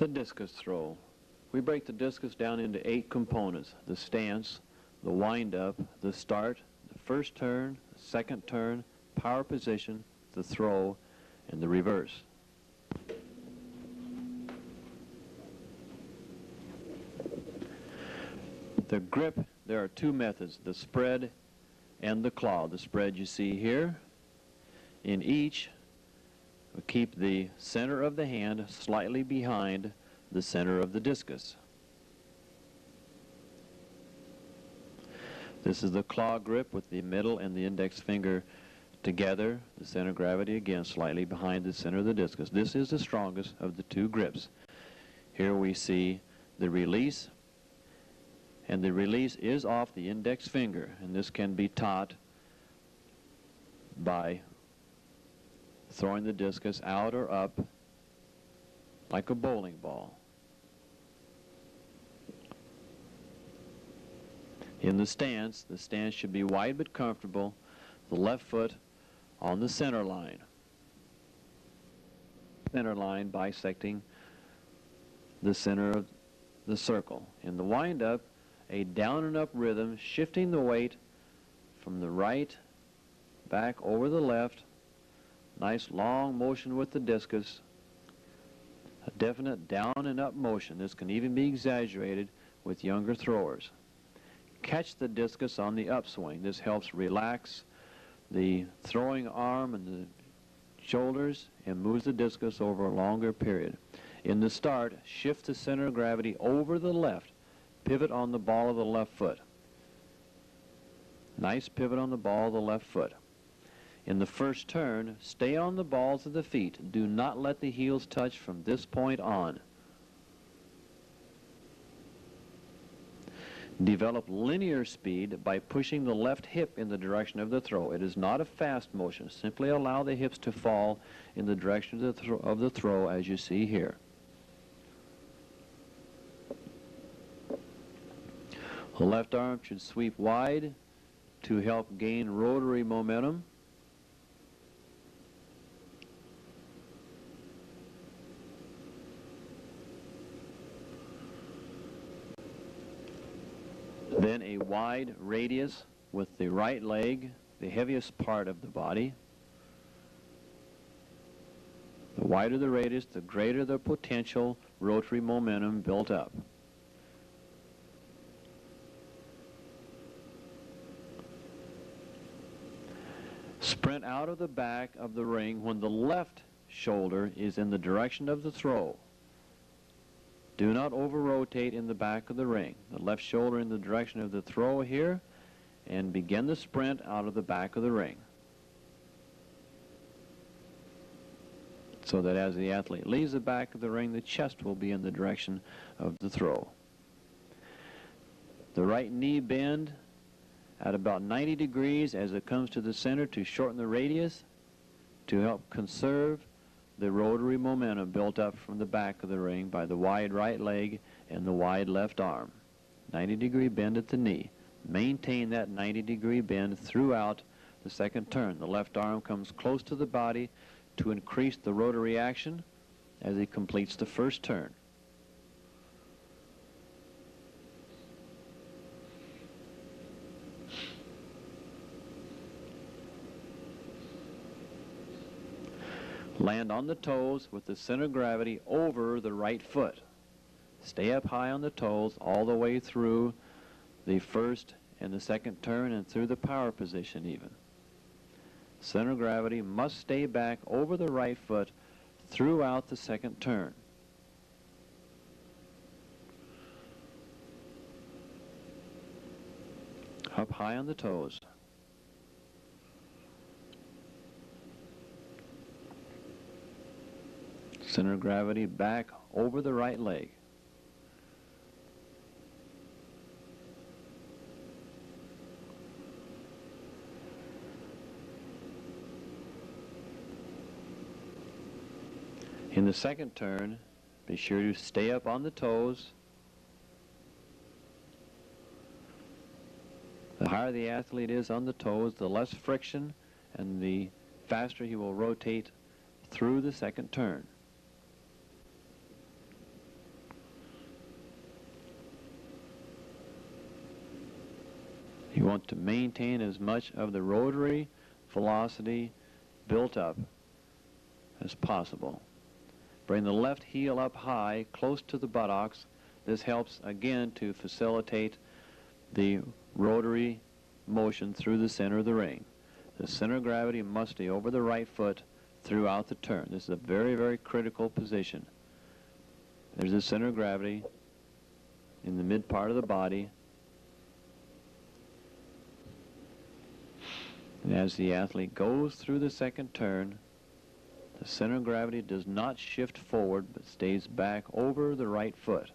The discus throw. We break the discus down into 8 components: the stance, the wind-up, the start, the first turn, the second turn, power position, the throw, and the reverse. The grip, there are 2 methods, the spread and the claw. The spread you see here. In each, we keep the center of the hand slightly behind the center of the discus. This is the claw grip with the middle and the index finger together, the center of gravity again slightly behind the center of the discus. This is the strongest of the 2 grips. Here we see the release, and the release is off the index finger, and this can be taught by throwing the discus out or up like a bowling ball. In the stance should be wide but comfortable, the left foot on the center line. Center line bisecting the center of the circle. In the wind-up, a down and up rhythm, shifting the weight from the right back over the left. Nice long motion with the discus. A definite down and up motion. This can even be exaggerated with younger throwers. Catch the discus on the upswing. This helps relax the throwing arm and the shoulders and moves the discus over a longer period. In the start, shift the center of gravity over the left. Pivot on the ball of the left foot. Nice pivot on the ball of the left foot. In the first turn, stay on the balls of the feet. Do not let the heels touch from this point on. Develop linear speed by pushing the left hip in the direction of the throw. It is not a fast motion. Simply allow the hips to fall in the direction of the throw as you see here. The left arm should sweep wide to help gain rotary momentum. Then a wide radius with the right leg, the heaviest part of the body. The wider the radius, the greater the potential rotary momentum built up. Sprint out of the back of the ring when the left shoulder is in the direction of the throw. Do not over-rotate in the back of the ring. The left shoulder in the direction of the throw here, and begin the sprint out of the back of the ring. So that as the athlete leaves the back of the ring, the chest will be in the direction of the throw. The right knee bend at about 90 degrees as it comes to the center to shorten the radius to help conserve the rotary momentum built up from the back of the ring by the wide right leg and the wide left arm. 90-degree bend at the knee. Maintain that 90-degree bend throughout the second turn. The left arm comes close to the body to increase the rotary action as he completes the first turn. Land on the toes with the center of gravity over the right foot. Stay up high on the toes all the way through the first and the second turn and through the power position even. Center of gravity must stay back over the right foot throughout the second turn. Up high on the toes. Center of gravity back over the right leg. In the second turn, be sure to stay up on the toes. The higher the athlete is on the toes, the less friction and the faster he will rotate through the second turn. You want to maintain as much of the rotary velocity built up as possible. Bring the left heel up high, close to the buttocks. This helps, again, to facilitate the rotary motion through the center of the ring. The center of gravity must stay over the right foot throughout the turn. This is a very, very critical position. There's the center of gravity in the mid part of the body. And as the athlete goes through the second turn, the center of gravity does not shift forward but stays back over the right foot.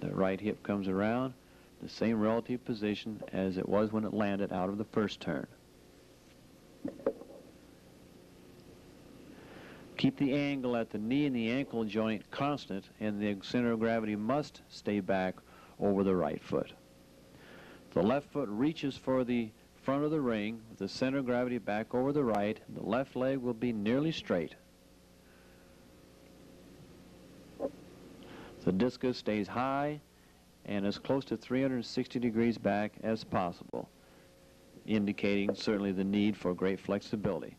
The right hip comes around, the same relative position as it was when it landed out of the first turn. Keep the angle at the knee and the ankle joint constant, and the center of gravity must stay back over the right foot. The left foot reaches for the front of the ring with the center of gravity back over the right. The left leg will be nearly straight. The discus stays high and as close to 360 degrees back as possible, indicating certainly the need for great flexibility.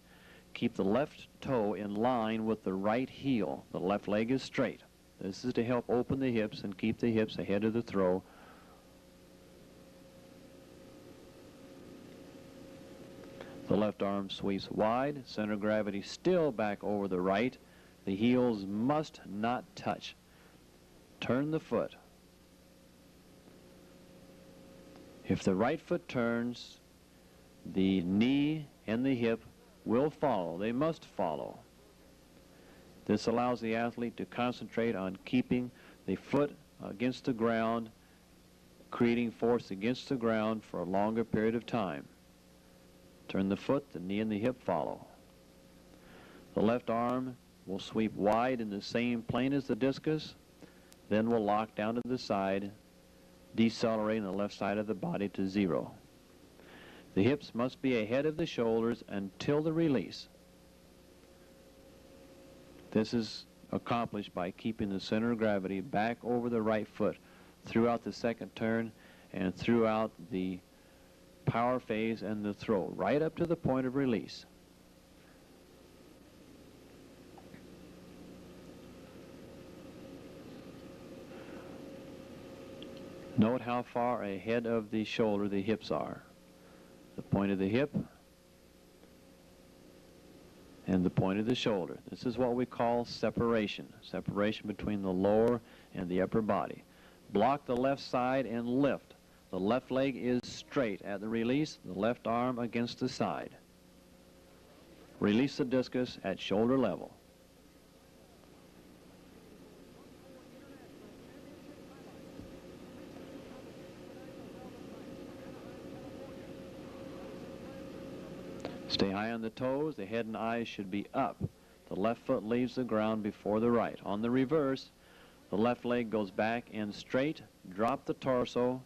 Keep the left toe in line with the right heel. The left leg is straight. This is to help open the hips and keep the hips ahead of the throw. The left arm sweeps wide, center of gravity still back over the right. The heels must not touch. Turn the foot. If the right foot turns, the knee and the hip will follow. They must follow. This allows the athlete to concentrate on keeping the foot against the ground, creating force against the ground for a longer period of time. Turn the foot, the knee and the hip follow. The left arm will sweep wide in the same plane as the discus, then will lock down to the side, decelerating the left side of the body to 0. The hips must be ahead of the shoulders until the release. This is accomplished by keeping the center of gravity back over the right foot throughout the second turn and throughout the power phase and the throw, right up to the point of release. Note how far ahead of the shoulder the hips are. The point of the hip and the point of the shoulder. This is what we call separation. Separation between the lower and the upper body. Block the left side and lift. The left leg is straight at the release, the left arm against the side. Release the discus at shoulder level. Stay high on the toes. The head and eyes should be up. The left foot leaves the ground before the right. On the reverse, the left leg goes back and straight. Drop the torso.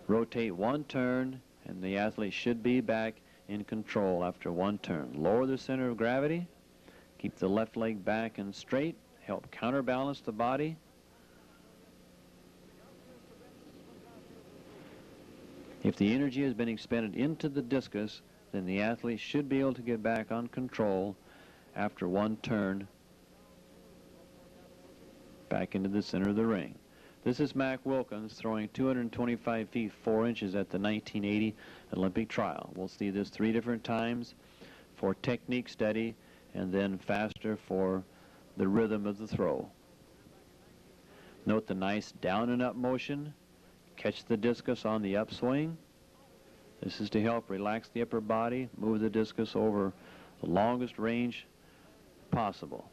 Rotate one turn, and the athlete should be back in control after one turn. Lower the center of gravity. Keep the left leg back and straight. Help counterbalance the body. If the energy has been expended into the discus, then the athlete should be able to get back on control after one turn back into the center of the ring. This is Mac Wilkins throwing 225 feet 4 inches at the 1980 Olympic trial. We'll see this 3 different times for technique study and then faster for the rhythm of the throw. Note the nice down and up motion. Catch the discus on the upswing. This is to help relax the upper body, move the discus over the longest range possible.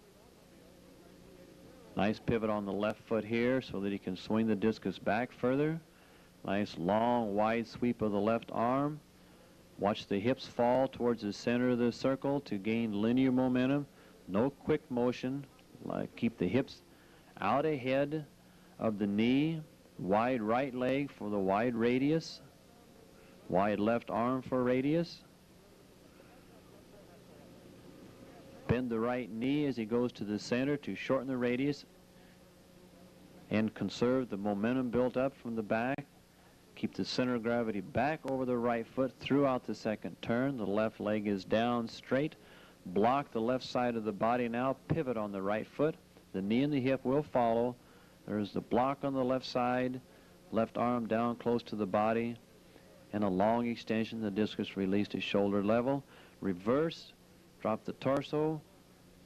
Nice pivot on the left foot here so that he can swing the discus back further. Nice long wide sweep of the left arm. Watch the hips fall towards the center of the circle to gain linear momentum. No quick motion. Keep the hips out ahead of the knee. Wide right leg for the wide radius. Wide left arm for radius. Bend the right knee as he goes to the center to shorten the radius. and conserve the momentum built up from the back. Keep the center of gravity back over the right foot throughout the second turn. The left leg is down straight. Block the left side of the body now. Pivot on the right foot. The knee and the hip will follow. There's the block on the left side. Left arm down close to the body. And a long extension. The discus released to shoulder level. Reverse. Drop the torso.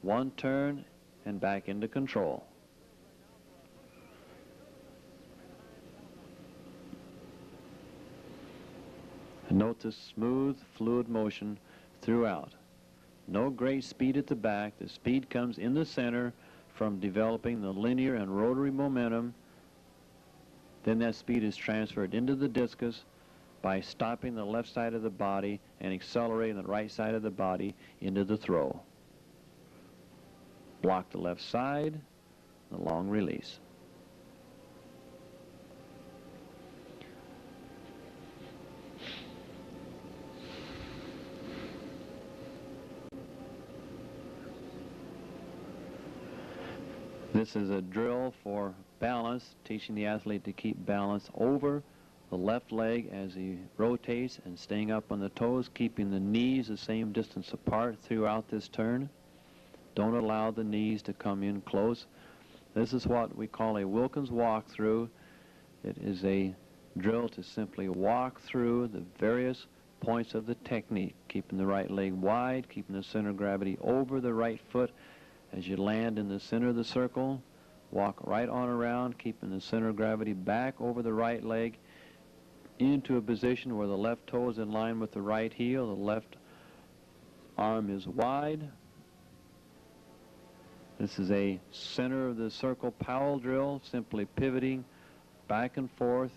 One turn and back into control. Note the smooth, fluid motion throughout. No great speed at the back. The speed comes in the center from developing the linear and rotary momentum. Then that speed is transferred into the discus by stopping the left side of the body and accelerating the right side of the body into the throw. Block the left side, the long release. This is a drill for balance, teaching the athlete to keep balance over the left leg as he rotates and staying up on the toes, keeping the knees the same distance apart throughout this turn. Don't allow the knees to come in close. This is what we call a Wilkins walkthrough. It is a drill to simply walk through the various points of the technique, keeping the right leg wide, keeping the center of gravity over the right foot. As you land in the center of the circle, walk right on around, keeping the center of gravity back over the right leg into a position where the left toe is in line with the right heel, the left arm is wide. This is a center of the circle Powell drill, simply pivoting back and forth.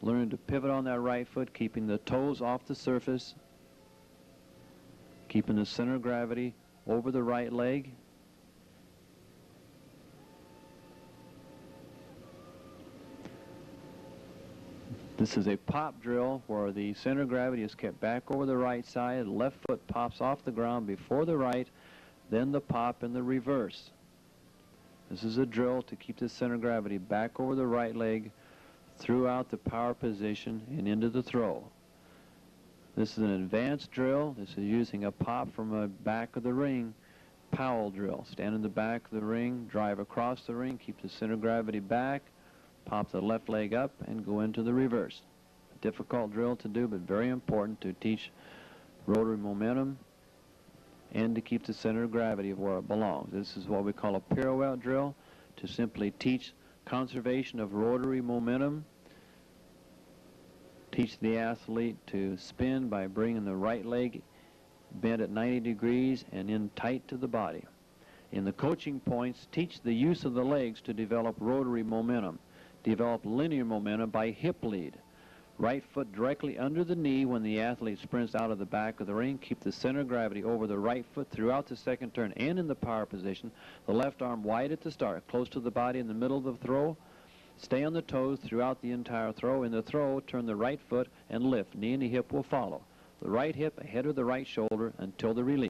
Learn to pivot on that right foot, keeping the toes off the surface, keeping the center of gravity over the right leg. This is a pop drill where the center of gravity is kept back over the right side. The left foot pops off the ground before the right, then the pop in the reverse. This is a drill to keep the center of gravity back over the right leg throughout the power position and into the throw. This is an advanced drill. This is using a pop from the back of the ring. Powell drill. Stand in the back of the ring, drive across the ring, keep the center of gravity back, pop the left leg up and go into the reverse. A difficult drill to do, but very important to teach rotary momentum and to keep the center of gravity where it belongs. This is what we call a pirouette drill, to simply teach conservation of rotary momentum, teach the athlete to spin by bringing the right leg bent at 90 degrees and in tight to the body. In the coaching points, teach the use of the legs to develop rotary momentum. Develop linear momentum by hip lead. Right foot directly under the knee when the athlete sprints out of the back of the ring. Keep the center of gravity over the right foot throughout the second turn and in the power position. The left arm wide at the start, close to the body in the middle of the throw. Stay on the toes throughout the entire throw. In the throw, turn the right foot and lift. Knee and the hip will follow. The right hip ahead of the right shoulder until the release.